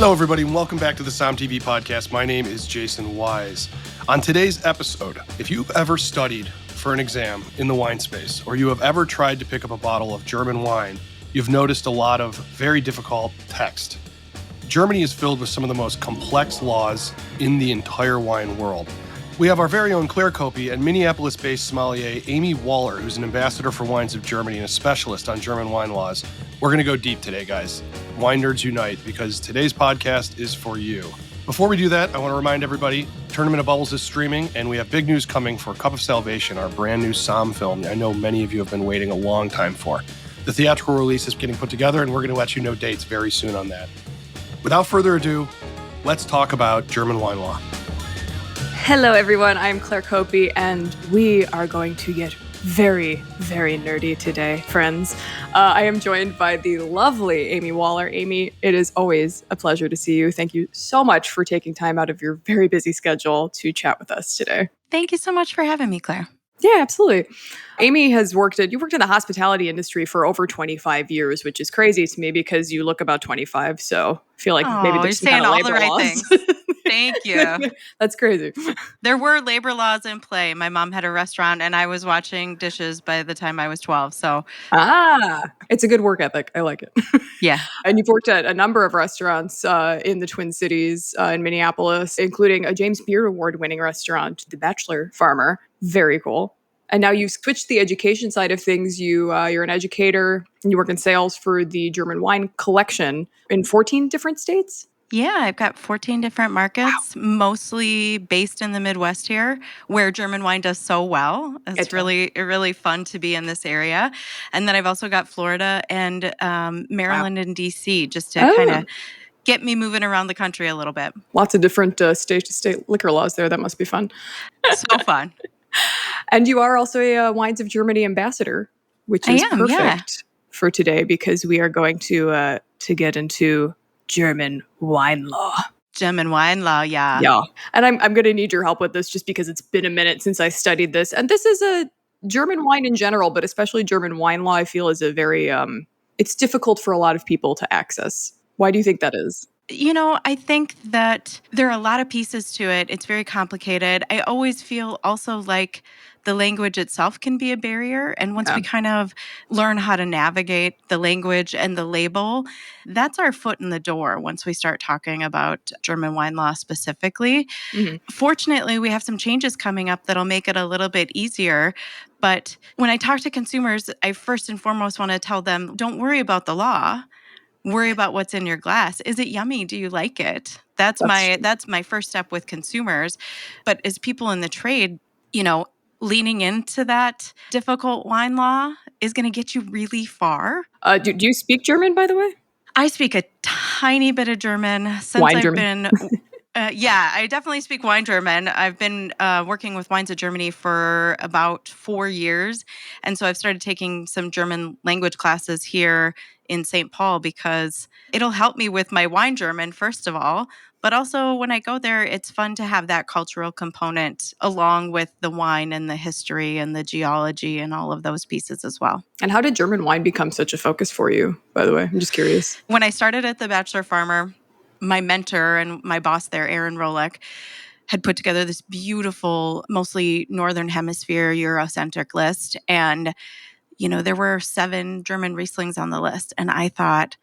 Hello, everybody, and welcome back to the Somm TV podcast. My name is Jason Wise. On today's episode, if you've ever studied for an exam in the wine space, or you have ever tried to pick up a bottle of German wine, you've noticed a lot of very difficult text. Germany is filled with some of the most complex laws in the entire wine world. We have our very own Claire Copey and Minneapolis-based sommelier Amy Waller, who's an ambassador for Wines of Germany and a specialist on German wine laws. We're going to go deep today, guys. Wine Nerds Unite, because today's podcast is for you. Before we do that, I want to remind everybody, Tournament of Bubbles is streaming, and we have big news coming for Cup of Salvation, our brand new Somm film I know many of you have been waiting a long time for. The theatrical release is getting put together, and we're going to let you know dates very soon on that. Without further ado, let's talk about German wine law. Hello, everyone. I'm Claire Copey, and we are going to get very, very nerdy today, friends. I am joined by the lovely Amy Waller. Amy, it is always a pleasure to see you. Thank you so much for taking time out of your very busy schedule to chat with us today. Thank you so much for having me, Claire. Yeah, absolutely. Amy you've worked in the hospitality industry for over 25 years, which is crazy to me because you look about 25. So I feel like maybe there's some saying kind of all labor the right laws. things. Thank you. That's crazy. There were labor laws in play. My mom had a restaurant and I was washing dishes by the time I was 12. So it's a good work ethic. I like it. Yeah. And you've worked at a number of restaurants in the Twin Cities, in Minneapolis, including a James Beard Award-winning restaurant, The Bachelor Farmer. Very cool. And now you've switched the education side of things. You're an educator, and you work in sales for the German wine collection in 14 different states? Yeah, I've got 14 different markets, mostly based in the Midwest here, where German wine does so well. It's really fun to be in this area. And then I've also got Florida and Maryland and D.C. just to kind of get me moving around the country a little bit. Lots of different state-to-state liquor laws there. That must be fun. So fun. And you are also a Wines of Germany ambassador, which is perfect for today because we are going to get into German wine law. German wine law, yeah. Yeah. And I'm going to need your help with this just because it's been a minute since I studied this. And this is a German wine in general, but especially German wine law, I feel is a very, it's difficult for a lot of people to access. Why do you think that is? You know, I think that there are a lot of pieces to it. It's very complicated. I always feel also like the language itself can be a barrier. And once we kind of learn how to navigate the language and the label, that's our foot in the door once we start talking about German wine law specifically. Mm-hmm. Fortunately, we have some changes coming up that'll make it a little bit easier. But when I talk to consumers, I first and foremost want to tell them, don't worry about the law. Worry about what's in your glass. Is it yummy? Do you like it? That's my first step with consumers. But as people in the trade, leaning into that difficult wine law is going to get you really far. Do you speak German, by the way? I speak a tiny bit of German since wine I've German. been. I definitely speak wine German. I've been working with Wines of Germany for about 4 years. And so I've started taking some German language classes here in St. Paul because it'll help me with my wine German, first of all. But also when I go there, it's fun to have that cultural component along with the wine and the history and the geology and all of those pieces as well. And how did German wine become such a focus for you, by the way? I'm just curious. When I started at The Bachelor Farmer, my mentor and my boss there, Aaron Rolick, had put together this beautiful, mostly Northern Hemisphere Eurocentric list. And, there were 7 German Rieslings on the list. And I thought,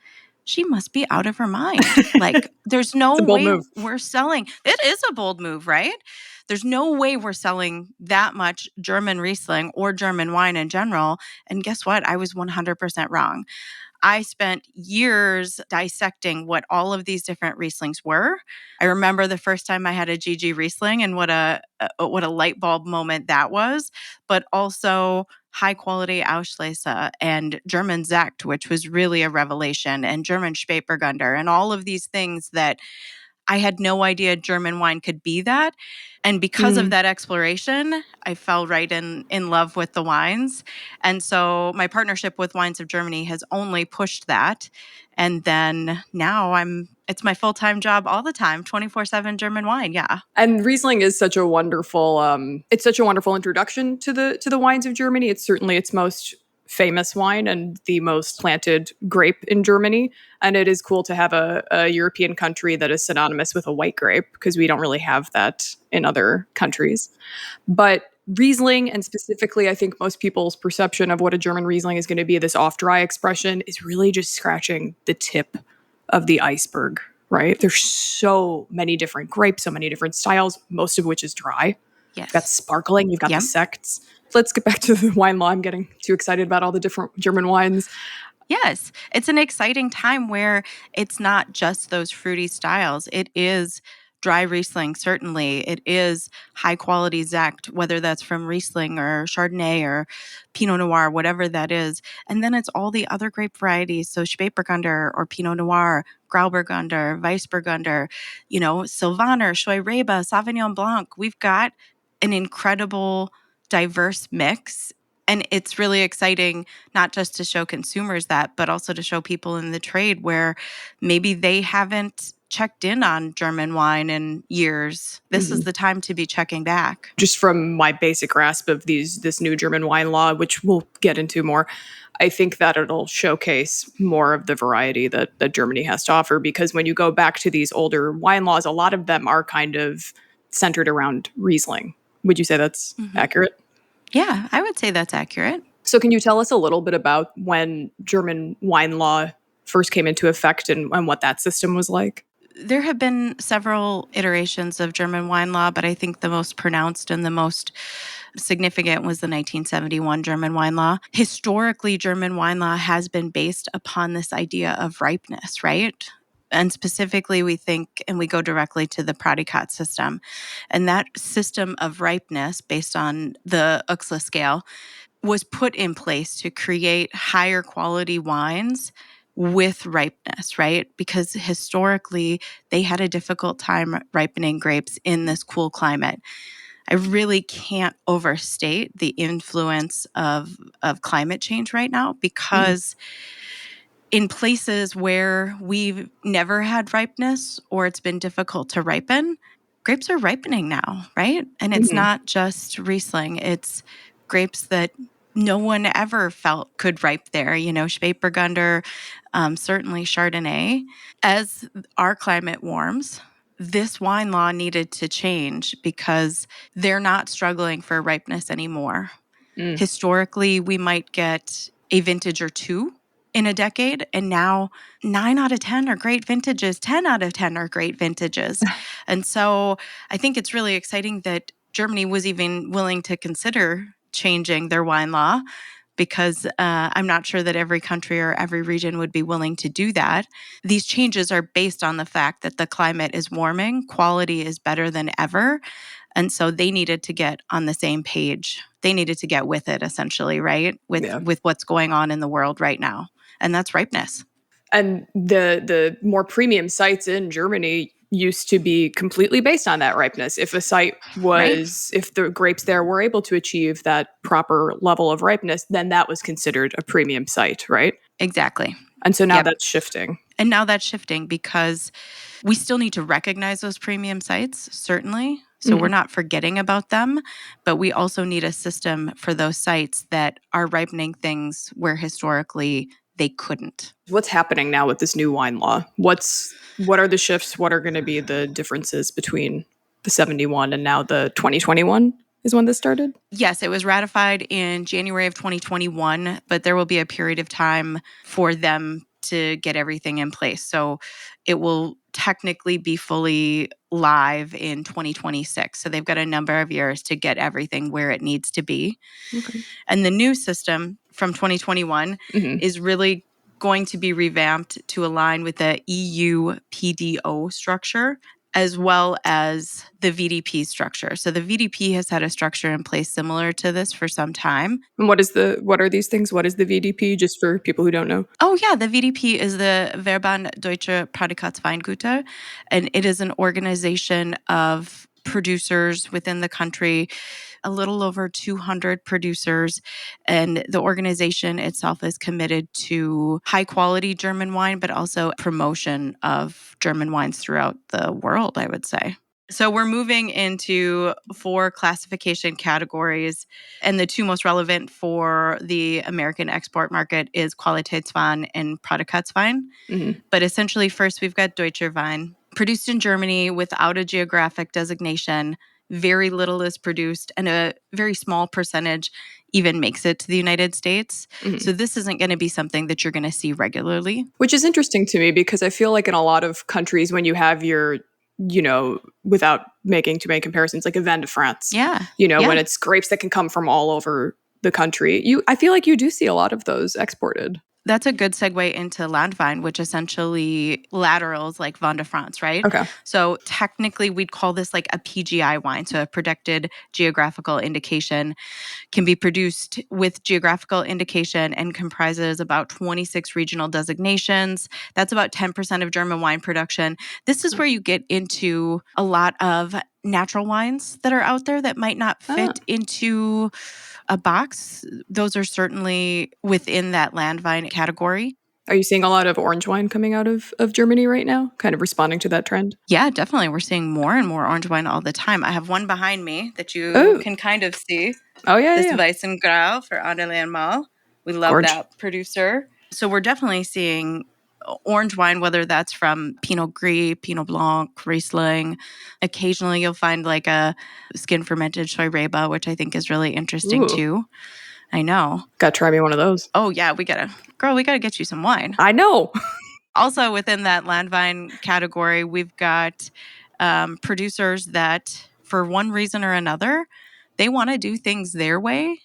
she must be out of her mind. Like, there's no way we're selling. It is a bold move, right? There's no way we're selling that much German Riesling or German wine in general. And guess what? I was 100% wrong. I spent years dissecting what all of these different Rieslings were. I remember the first time I had a GG Riesling and what a light bulb moment that was, but also high quality Auslese and German Sekt, which was really a revelation, and German Spätburgunder, and all of these things that I had no idea German wine could be that. And because of that exploration, I fell right in love with the wines. And so my partnership with Wines of Germany has only pushed that. And then now it's my full-time job all the time, 24/7 German wine. Yeah. And Riesling is such a wonderful, it's such a wonderful introduction to the wines of Germany. It's certainly its most famous wine and the most planted grape in Germany. And it is cool to have a European country that is synonymous with a white grape because we don't really have that in other countries. But Riesling, and specifically, I think most people's perception of what a German Riesling is going to be, this off dry expression, is really just scratching the tip of the iceberg, right? There's so many different grapes, so many different styles, most of which is dry. Yes. You've got sparkling, you've got the sects. Let's get back to the wine law. I'm getting too excited about all the different German wines. Yes, it's an exciting time where it's not just those fruity styles. It is dry Riesling, certainly. It is high quality Sekt, whether that's from Riesling or Chardonnay or Pinot Noir, whatever that is. And then it's all the other grape varieties. So Spätburgunder or Pinot Noir, Grauburgunder, Weissburgunder, Sylvaner, Scheurebe, Sauvignon Blanc. We've got an incredible, diverse mix. And it's really exciting, not just to show consumers that, but also to show people in the trade where maybe they haven't checked in on German wine in years. This is the time to be checking back. Just from my basic grasp of this new German wine law, which we'll get into more, I think that it'll showcase more of the variety that Germany has to offer. Because when you go back to these older wine laws, a lot of them are kind of centered around Riesling. Would you say that's accurate? Yeah, I would say that's accurate. So can you tell us a little bit about when German wine law first came into effect and what that system was like? There have been several iterations of German wine law, but I think the most pronounced and the most significant was the 1971 German wine law. Historically, German wine law has been based upon this idea of ripeness, right? And specifically, we think, and we go directly to the Prädikat system. And that system of ripeness, based on the Oechsle scale, was put in place to create higher quality wines with ripeness, right? Because historically, they had a difficult time ripening grapes in this cool climate. I really can't overstate the influence of climate change right now because in places where we've never had ripeness or it's been difficult to ripen, grapes are ripening now, right? And it's not just Riesling. It's grapes that no one ever felt could ripe there. Spätburgunder, certainly Chardonnay. As our climate warms, this wine law needed to change because they're not struggling for ripeness anymore. Historically, we might get a vintage or two in a decade, and now 9 out of 10 are great vintages, 10 out of 10 are great vintages. And so I think it's really exciting that Germany was even willing to consider changing their wine law because I'm not sure that every country or every region would be willing to do that. These changes are based on the fact that the climate is warming, quality is better than ever, and so they needed to get on the same page. They needed to get with it, essentially, right? With what's going on in the world right now. And that's ripeness. And the more premium sites in Germany used to be completely based on that ripeness. If a site was, if the grapes there were able to achieve that proper level of ripeness, then that was considered a premium site, right? Exactly. And so now that's shifting. And now that's shifting because we still need to recognize those premium sites, certainly. So we're not forgetting about them, but we also need a system for those sites that are ripening things where historically they couldn't. What's happening now with this new wine law? What are the shifts? What are going to be the differences between the 71 and now the 2021 is when this started? Yes, it was ratified in January of 2021, but there will be a period of time for them to get everything in place. So it will technically be fully live in 2026. So they've got a number of years to get everything where it needs to be. Okay. And the new system from 2021 is really going to be revamped to align with the EU PDO structure as well as the VDP structure. So the VDP has had a structure in place similar to this for some time. And what are these things? What is the VDP, just for people who don't know? Oh yeah, the VDP is the Verband Deutsche Prädikatsweingüter, and it is an organization of producers within the country, a little over 200 producers. And the organization itself is committed to high quality German wine, but also promotion of German wines throughout the world, I would say. So we're moving into 4 classification categories, and the 2 most relevant for the American export market is Qualitätswein and Prädikatswein. Mhm. But essentially, first we've got Deutscher Wein, produced in Germany without a geographic designation. Very little is produced, and a very small percentage even makes it to the United States. Mhm. So this isn't going to be something that you're going to see regularly. Which is interesting to me because I feel like in a lot of countries, when you have your, without making too many comparisons, like a vin de France, Yeah. when it's grapes that can come from all over the country, I feel like you do see a lot of those exported. That's a good segue into Landwein, which essentially laterals like Vin de France, right? Okay. So technically, we'd call this like a PGI wine, so a protected geographical indication. Can be produced with geographical indication and comprises about 26 regional designations. That's about 10% of German wine production. This is where you get into a lot of natural wines that are out there that might not fit into a box. Those are certainly within that Landwein category. Are you seeing a lot of orange wine coming out of Germany right now, kind of responding to that trend? Yeah, definitely. We're seeing more and more orange wine all the time. I have one behind me that you can kind of see. Oh, yeah, This yeah. Weissengrau for Annelien Mall. We love Gorge. that producer. So we're definitely seeing orange wine, whether that's from Pinot Gris, Pinot Blanc, Riesling. Occasionally you'll find like a skin fermented Scheurebe, which I think is really interesting too. I know. Gotta try me one of those. Oh yeah, we gotta get you some wine. I know. Also within that Landwein category, we've got producers that for one reason or another, they want to do things their way.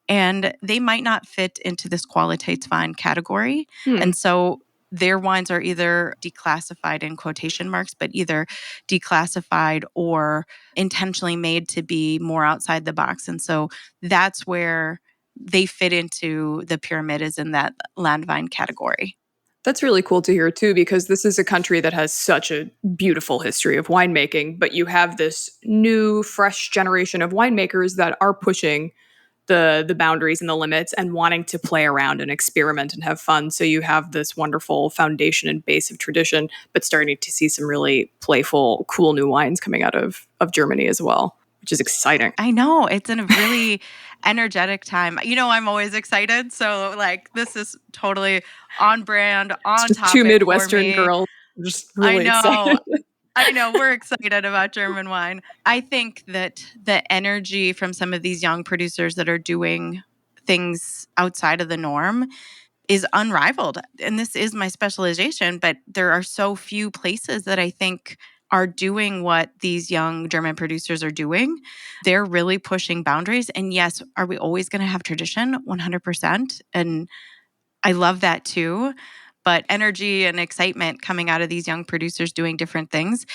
And they might not fit into this Qualitätswein category. And so their wines are either declassified in quotation marks, but either declassified or intentionally made to be more outside the box. And so that's where they fit into the pyramid, is in that Landwein category. That's really cool to hear too, because this is a country that has such a beautiful history of winemaking, but you have this new, fresh generation of winemakers that are pushing the boundaries and the limits and wanting to play around and experiment and have fun. So you have this wonderful foundation and base of tradition, but starting to see some really playful, cool new wines coming out of Germany as well, which is exciting. I know. It's in a really energetic time. I'm always excited. So like this is totally on brand, on Just topic. two Midwestern for me. girls. Just really I know. excited. I know. We're excited about German wine. I think that the energy from some of these young producers that are doing things outside of the norm is unrivaled. And this is my specialization, but there are so few places that I think are doing what these young German producers are doing. They're really pushing boundaries. And yes, are we always going to have tradition? 100%. And I love that too. But energy and excitement coming out of these young producers doing different things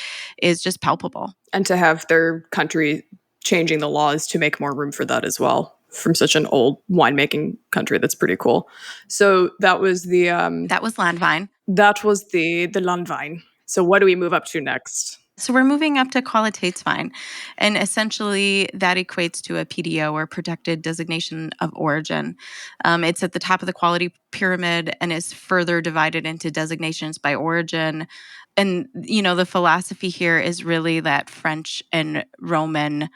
is just palpable. And to have their country changing the laws to make more room for that as well, from such an old winemaking country. That's pretty cool. So that was the that was Landwein. That was the Landwein. So what do we move up to next? So we're moving up to Qualitätswein, and essentially that equates to a PDO, or protected designation of origin. It's at the top of the quality pyramid and is further divided into designations by origin. And, the philosophy here is really that French and Roman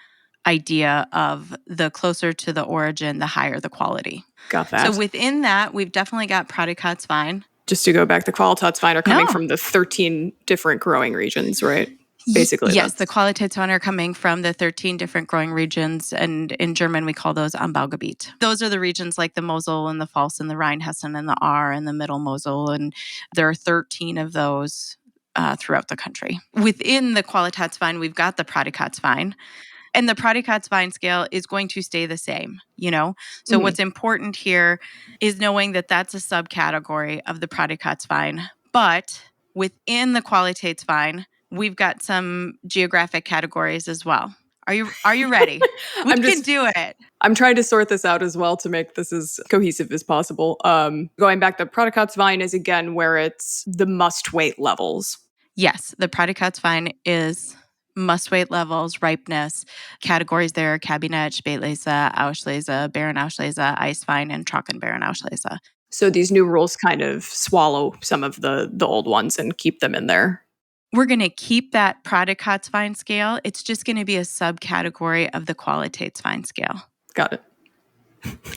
idea of the closer to the origin, the higher the quality. Got that. So within that, we've definitely got Prädikatswein. Just to go back, the Qualitätswein are coming from the 13 different growing regions, right? Basically. Yes, the Qualitätswein are coming from the 13 different growing regions, and in German we call those Anbaugebiet. Those are the regions like the Mosel and the Pfalz and the Rheinhessen and the Ahr and the Middle Mosel, and there are 13 of those throughout the country. Within the Qualitätswein, we've got the Prädikatswein. And the Prädikatswein scale is going to stay the same, So what's important here is knowing that that's a subcategory of the Prädikatswein. But within the Qualitätswein, we've got some geographic categories as well. Are you ready? We can do it. I'm trying to sort this out as well to make this as cohesive as possible. Going back, the Prädikatswein is again where it's the must-wait levels. Yes, the Prädikatswein is must-wait levels, ripeness. Categories there are Kabinett, Spätlese, Auslese, Beerenauslese, Eiswein, and Trockenbeerenauslese. So these new rules kind of swallow some of the old ones and keep them in there. We're going to keep that Prädikatswein scale. It's just going to be a subcategory of the Qualitätswein scale. Got it.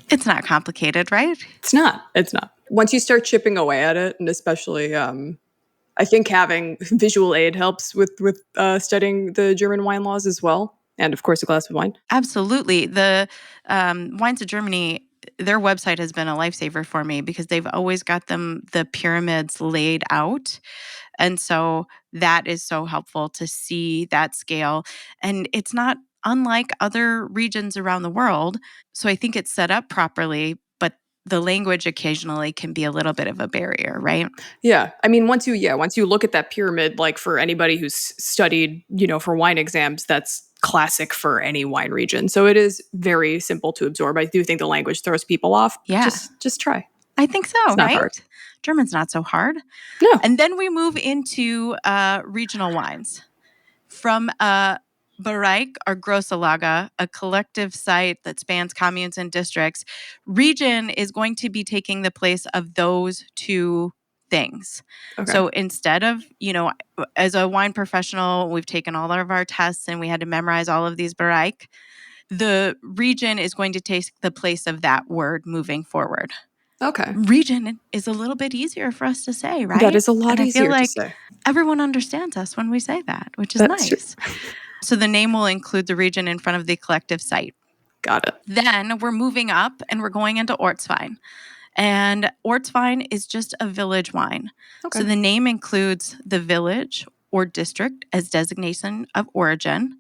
It's not complicated, right? It's not. It's not. Once you start chipping away at it, and especially, I think having visual aid helps with studying the German wine laws as well, and of course, a glass of wine. Absolutely. The Wines of Germany, their website has been a lifesaver for me because they've always got the pyramids laid out. And so that is so helpful to see that scale. And it's not unlike other regions around the world. So I think it's set up properly, but the language occasionally can be a little bit of a barrier, right? Yeah. I mean, once you look at that pyramid, like for anybody who's studied, for wine exams, that's classic for any wine region. So it is very simple to absorb. I do think the language throws people off. Yeah. Just try. I think so, It's not right? hard. German's not so hard. No. And then we move into regional wines. From Bereich or Große Lager, a collective site that spans communes and districts, region is going to be taking the place of those two things. Okay. So instead of, as a wine professional, we've taken all of our tests and we had to memorize all of these Bereich. The region is going to take the place of that word moving forward. Okay. Region is a little bit easier for us to say, right? That is a lot and easier I feel like to say. everyone understands us when we say that, which is That's nice. So the name will include the region in front of the collective site. Got it. Then we're moving up and we're going into Ortswein. And Ortswein is just a village wine. Okay. So the name includes the village or district as designation of origin.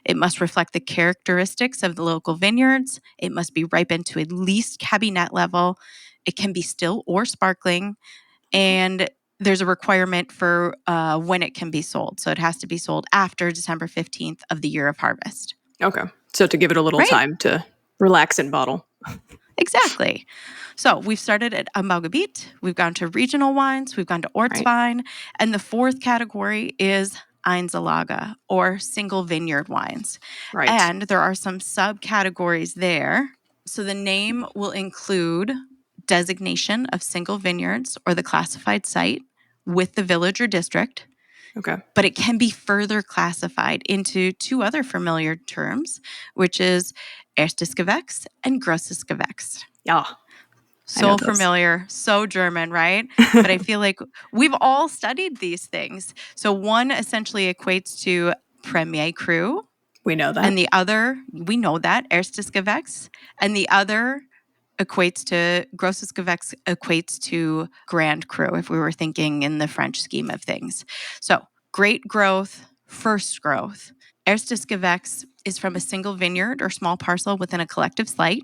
It must reflect the characteristics of the local vineyards. It must be ripened to at least cabinet level. It can be still or sparkling. And there's a requirement for when it can be sold. So it has to be sold after December 15th of the year of harvest. Okay. So to give it a little time to relax and bottle. Exactly. So we've started at Anbaugebiet. We've gone to regional wines. We've gone to Ortswein. Right. And the fourth category is Einzellage, or single vineyard wines. Right. And there are some subcategories there. So the name will include designation of single vineyards or the classified site with the village or district. Okay. But it can be further classified into two other familiar terms, which is Erstes Gewächs and Grosses Gewächs. Yeah. So familiar, so German, right? But I feel like we've all studied these things. So one essentially equates to Premier Cru. We know that. And the other, we know that, Erstes Gewächs. And the other equates to, Grosses Gewächs equates to Grand Cru, if we were thinking in the French scheme of things. So great growth, first growth. Erstes Gewächs is from a single vineyard or small parcel within a collective site.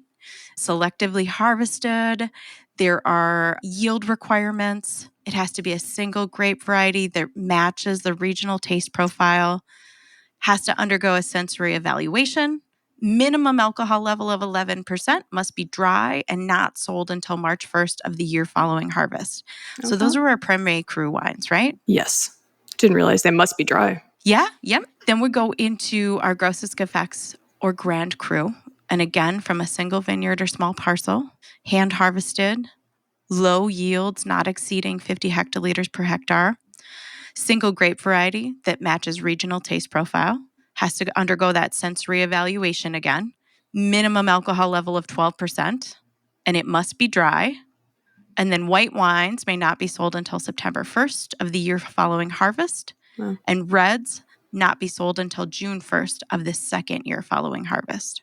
Selectively harvested. There are yield requirements. It has to be a single grape variety that matches the regional taste profile. Has to undergo a sensory evaluation. Minimum alcohol level of 11%, must be dry and not sold until March 1st of the year following harvest. So those are our Premier Cru wines, right? Yes. Didn't realize they must be dry. Yeah, yep. Then we go into our Grosses Gewächs or Grand Cru. And again, from a single vineyard or small parcel, hand harvested, low yields not exceeding 50 hectoliters per hectare, single grape variety that matches regional taste profile, has to undergo that sensory evaluation again, minimum alcohol level of 12%, and it must be dry. And then white wines may not be sold until September 1st of the year following harvest, and reds not be sold until June 1st of the second year following harvest.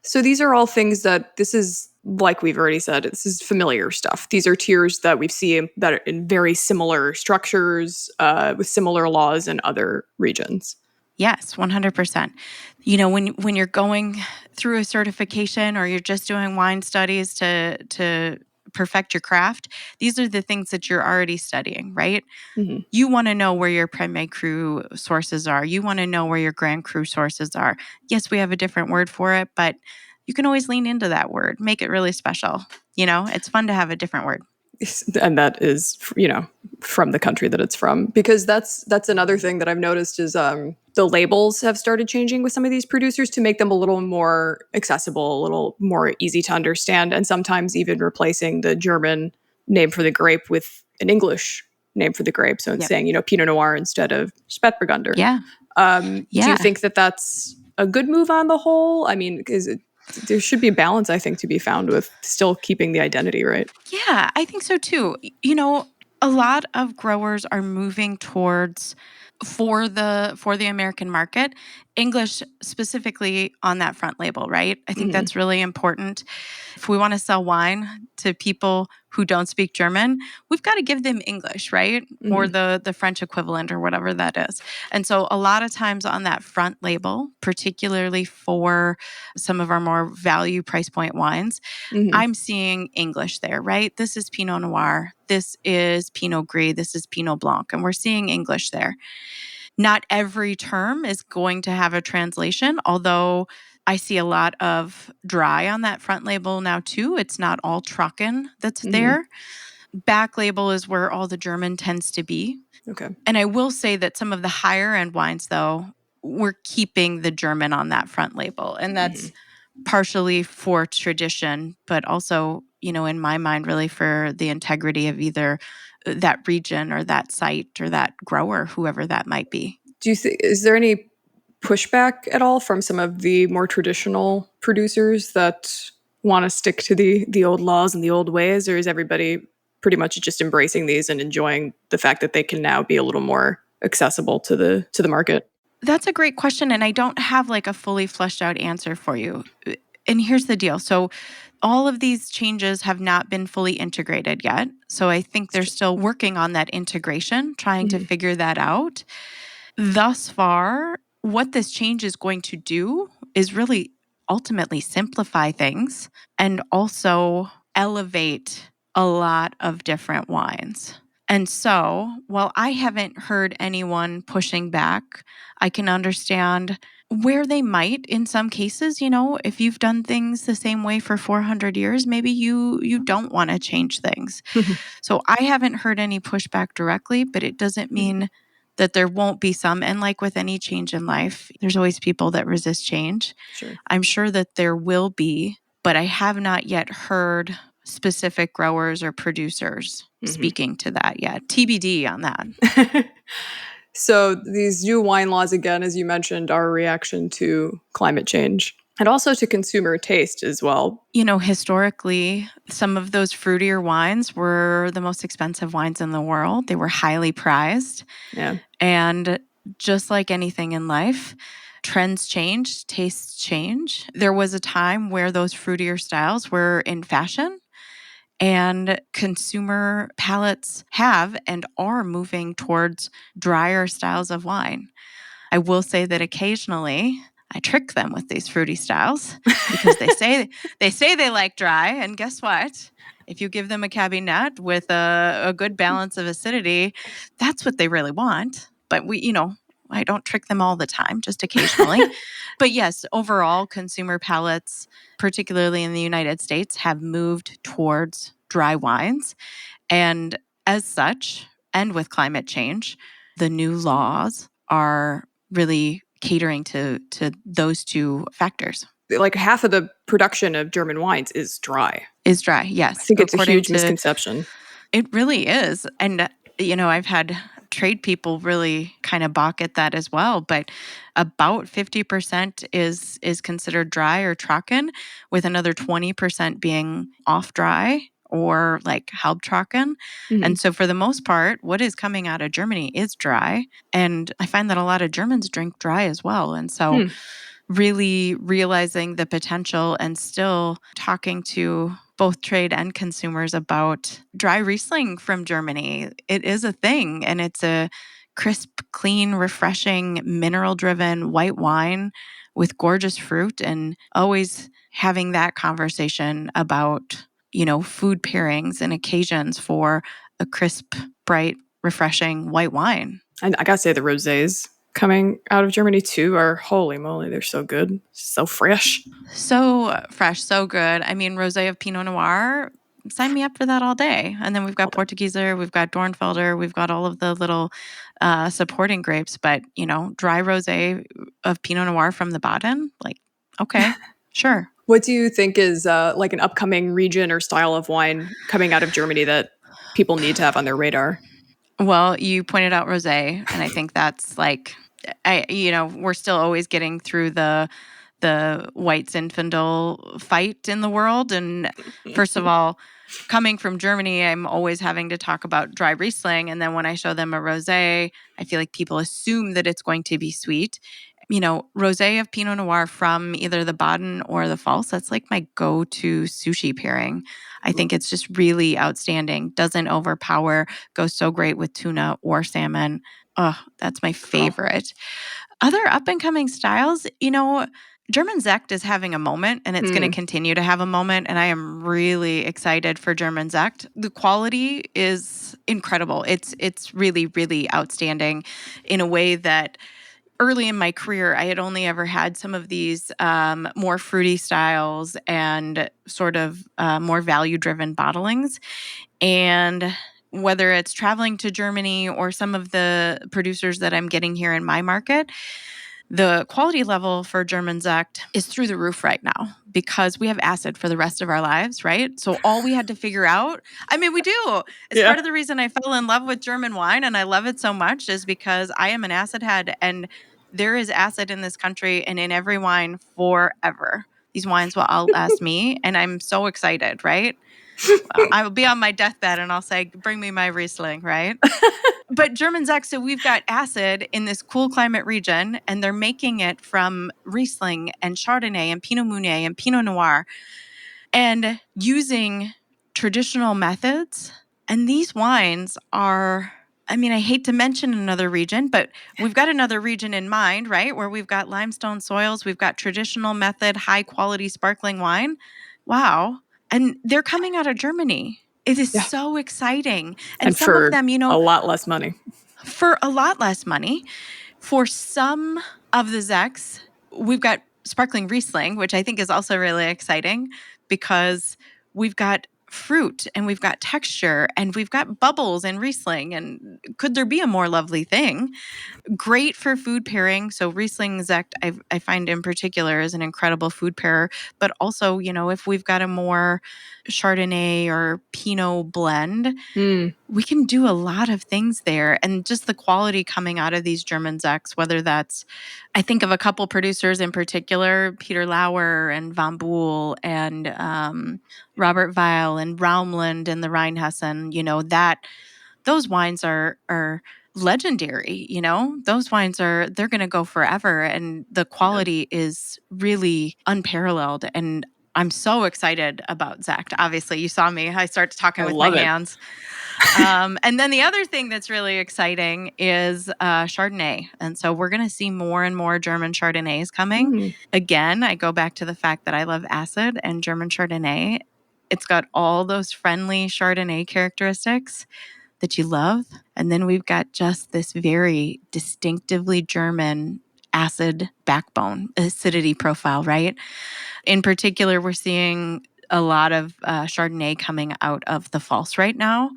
So these are all things that this is, like we've already said, this is familiar stuff. These are tiers that we've seen that are in very similar structures with similar laws in other regions. Yes, 100%. You know, when you're going through a certification or you're just doing wine studies to perfect your craft, these are the things that you're already studying, right? Mm-hmm. You want to know where your Premier Cru sources are. You want to know where your Grand Cru sources are. Yes, we have a different word for it, but you can always lean into that word, make it really special. You know, it's fun to have a different word. And that is, from the country that it's from, because that's another thing that I've noticed is the labels have started changing with some of these producers to make them a little more accessible, a little more easy to understand, and sometimes even replacing the German name for the grape with an English name for the grape. So it's Yep. saying, Pinot Noir instead of Spätburgunder. Yeah. Do Yeah. you think that that's a good move on the whole? I mean, because there should be a balance, I think, to be found with still keeping the identity, right? Yeah, I think so too. A lot of growers are moving towards for the American market, English specifically on that front label, right? I think that's really important. If we want to sell wine to people who don't speak German, we've got to give them English, right? Or the French equivalent or whatever that is. And so a lot of times on that front label, particularly for some of our more value price point wines, I'm seeing English there, right? This is Pinot Noir. This is Pinot Gris. This is Pinot Blanc. And we're seeing English there. Not every term is going to have a translation, although I see a lot of dry on that front label now too. It's not all Trocken that's there. Back label is where all the German tends to be. Okay. And I will say that some of the higher end wines, though, we're keeping the German on that front label. And that's partially for tradition, but also, in my mind, really for the integrity of either that region or that site or that grower, whoever that might be. Do you think, is there any pushback at all from some of the more traditional producers that want to stick to the old laws and the old ways, or is everybody pretty much just embracing these and enjoying the fact that they can now be a little more accessible to the market? That's a great question, and I don't have like a fully fleshed out answer for you. And here's the deal. So all of these changes have not been fully integrated yet. So I think they're still working on that integration, trying to figure that out. Thus far, what this change is going to do is really ultimately simplify things and also elevate a lot of different wines. And so, while I haven't heard anyone pushing back, I can understand where they might in some cases. If you've done things the same way for 400 years, maybe you don't want to change things. So I haven't heard any pushback directly, but it doesn't mean that there won't be some. And like with any change in life, there's always people that resist change. Sure. I'm sure that there will be, but I have not yet heard specific growers or producers speaking to that yet. TBD on that. So these new wine laws, again, as you mentioned, are a reaction to climate change and also to consumer taste as well. Historically, some of those fruitier wines were the most expensive wines in the world. They were highly prized. Yeah. And just like anything in life, trends change, tastes change. There was a time where those fruitier styles were in fashion, and consumer palates have and are moving towards drier styles of wine. I will say that occasionally I trick them with these fruity styles because they say they like dry, and guess what? If you give them a Cabernet with a good balance of acidity, that's what they really want. But I don't trick them all the time, just occasionally. But yes, overall, consumer palates, particularly in the United States, have moved towards dry wines. And as such, and with climate change, the new laws are really catering to those two factors. Like half of the production of German wines is dry. Is dry, yes. I think it's a huge misconception. It really is. And, I've had trade people really kind of balk at that as well. But about 50% is considered dry or Trocken, with another 20% being off dry or like Halbtrocken. And so for the most part, what is coming out of Germany is dry. And I find that a lot of Germans drink dry as well. And so really realizing the potential and still talking to both trade and consumers about dry Riesling from Germany. It is a thing, and it's a crisp, clean, refreshing, mineral-driven white wine with gorgeous fruit, and always having that conversation about, food pairings and occasions for a crisp, bright, refreshing white wine. And I gotta say, the rosés coming out of Germany too are, holy moly, they're so good. So fresh. So fresh, so good. I mean, rosé of Pinot Noir, sign me up for that all day. And then we've got Portugieser, we've got Dornfelder, we've got all of the little supporting grapes. But, dry rosé of Pinot Noir from the Baden, like, okay, sure. What do you think is like an upcoming region or style of wine coming out of Germany that people need to have on their radar? Well, you pointed out rosé, and I think that's like, we're still always getting through the white Zinfandel fight in the world. And first of all, coming from Germany, I'm always having to talk about dry Riesling. And then when I show them a rosé, I feel like people assume that it's going to be sweet. Rosé of Pinot Noir from either the Baden or the Pfalz, that's like my go-to sushi pairing. I think it's just really outstanding. Doesn't overpower, goes so great with tuna or salmon. Oh, that's my favorite. Other up-and-coming styles, German Sekt is having a moment, and it's going to continue to have a moment, and I am really excited for German Sekt. The quality is incredible. It's really, really outstanding in a way that early in my career, I had only ever had some of these more fruity styles and sort of more value-driven bottlings. And whether it's traveling to Germany or some of the producers that I'm getting here in my market, the quality level for German Sekt is through the roof right now because we have acid for the rest of our lives, right? So all we had to figure out, we do. It's part of the reason I fell in love with German wine and I love it so much is because I am an acid head and there is acid in this country and in every wine forever. These wines will outlast me and I'm so excited, right? I will be on my deathbed and I'll say, bring me my Riesling, right? But German Sekt, so we've got acid in this cool climate region, and they're making it from Riesling and Chardonnay and Pinot Meunier and Pinot Noir and using traditional methods. And these wines are, I hate to mention another region, but we've got another region in mind, right? Where we've got limestone soils, we've got traditional method, high quality sparkling wine. Wow. And they're coming out of Germany. It is so exciting. And some for of them, a lot less money. For a lot less money. For some of the Sekts, we've got sparkling Riesling, which I think is also really exciting because we've got fruit and we've got texture and we've got bubbles in Riesling. And could there be a more lovely thing? Great for food pairing. So Riesling Sekt, I find in particular is an incredible food pairer. But also, if we've got a more Chardonnay or Pinot blend, we can do a lot of things there. And just the quality coming out of these German Sekts, whether that's, I think of a couple producers in particular, Peter Lauer and Von Buhl and Robert Weil and Raumland and the Rheinhessen, those wines are legendary, those wines they're going to go forever. And the quality is really unparalleled. And I'm so excited about Sekt. Obviously, you saw me. I started talking with my hands. And then the other thing that's really exciting is Chardonnay. And so we're going to see more and more German Chardonnays coming. Again, I go back to the fact that I love acid and German Chardonnay. It's got all those friendly Chardonnay characteristics that you love. And then we've got just this very distinctively German acid backbone, acidity profile, right? In particular, we're seeing a lot of Chardonnay coming out of the Pfalz right now,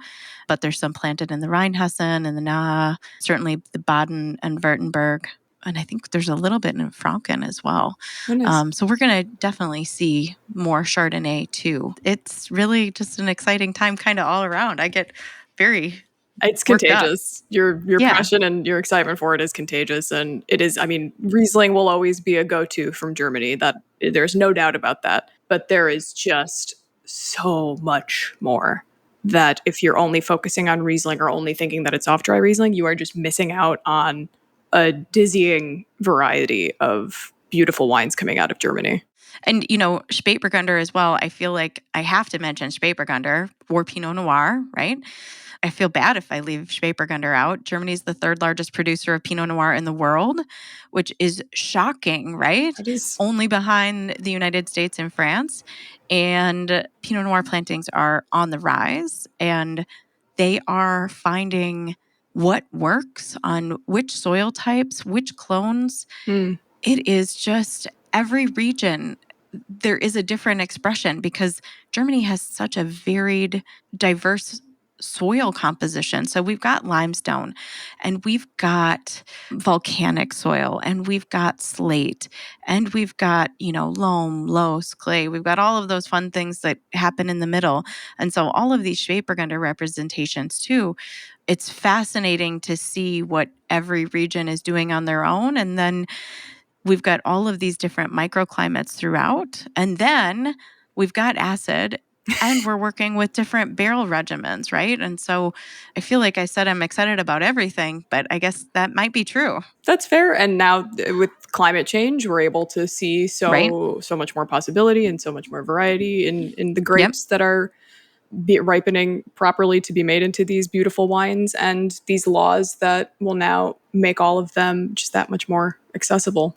but there's some planted in the Rheinhessen and the Nahe, certainly the Baden and Württemberg. And I think there's a little bit in Franken as well. So we're going to definitely see more Chardonnay too. It's really just an exciting time kind of all around. I get it's contagious. Your passion and your excitement for it is contagious. And it is, Riesling will always be a go-to from Germany. That there's no doubt about that. But there is just so much more that if you're only focusing on Riesling or only thinking that it's off-dry Riesling, you are just missing out on a dizzying variety of beautiful wines coming out of Germany. And, Spätburgunder as well. I feel like I have to mention Spätburgunder or Pinot Noir, right? I feel bad if I leave Spätburgunder out. Germany's the third largest producer of Pinot Noir in the world, which is shocking, right? It is. Only behind the United States and France. And Pinot Noir plantings are on the rise, and they are finding what works on which soil types, which clones. It is just every region. There is a different expression because Germany has such a varied, diverse soil composition. So we've got limestone and we've got volcanic soil and we've got slate and we've got, loam, loess, clay. We've got all of those fun things that happen in the middle. And so all of these shape are under representations too. It's fascinating to see what every region is doing on their own. And then we've got all of these different microclimates throughout. And then we've got acid and we're working with different barrel regimens, right? And so I feel like I said I'm excited about everything, but I guess that might be true. That's fair. And now with climate change, we're able to see so much more possibility and so much more variety in the grapes that are ripening properly to be made into these beautiful wines, and these laws that will now make all of them just that much more accessible.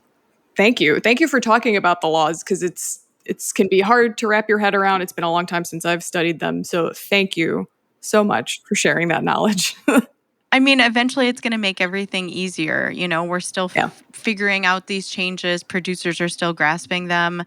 Thank you. Thank you for talking about the laws, because it can be hard to wrap your head around. It's been a long time since I've studied them. So thank you so much for sharing that knowledge. I mean, eventually it's going to make everything easier. We're still figuring out these changes. Producers are still grasping them.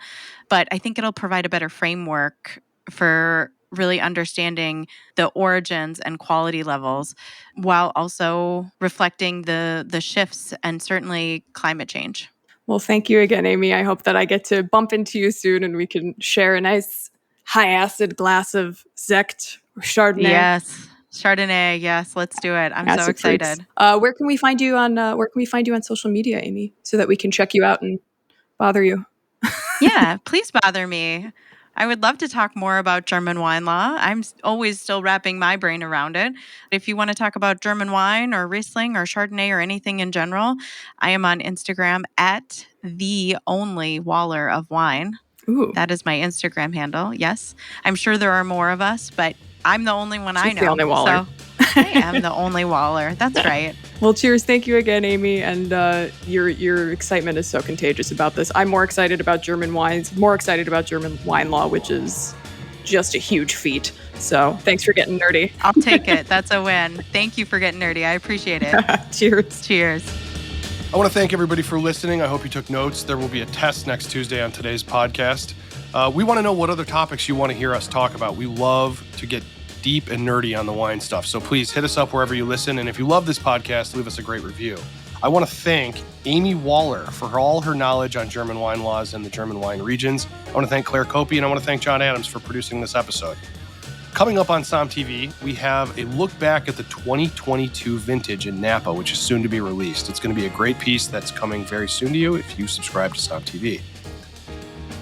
But I think it'll provide a better framework for really understanding the origins and quality levels while also reflecting the shifts and certainly climate change. Well, thank you again, Amy. I hope that I get to bump into you soon and we can share a nice high-acid glass of Sekt or Chardonnay. Yes, Chardonnay. Yes, let's do it. I'm so excited. Where can we find you on social media, Amy, so that we can check you out and bother you? Yeah, please bother me. I would love to talk more about German wine law. I'm always still wrapping my brain around it. If you want to talk about German wine or Riesling or Chardonnay or anything in general, I am on Instagram at the only Waller of wine. Ooh. That is my Instagram handle. Yes. I'm sure there are more of us, but I'm the only one I know. The only Waller. So I am the only Waller. That's right. Well, cheers. Thank you again, Amy. And your excitement is so contagious about this. I'm more excited about German wines, more excited about German wine law, which is just a huge feat. So thanks for getting nerdy. I'll take it. That's a win. Thank you for getting nerdy. I appreciate it. Cheers. Cheers. I want to thank everybody for listening. I hope you took notes. There will be a test next Tuesday on today's podcast. We want to know what other topics you want to hear us talk about. We love to get deep and nerdy on the wine stuff. So please hit us up wherever you listen. And if you love this podcast, leave us a great review. I want to thank Amy Waller for all her knowledge on German wine laws and the German wine regions. I want to thank Claire Copey, and I want to thank John Adams for producing this episode. Coming up on SOM TV, we have a look back at the 2022 vintage in Napa, which is soon to be released. It's going to be a great piece that's coming very soon to you if you subscribe to SOM TV.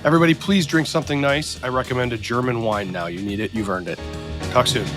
Everybody, please drink something nice. I recommend a German wine now. You need it. You've earned it. Talk soon.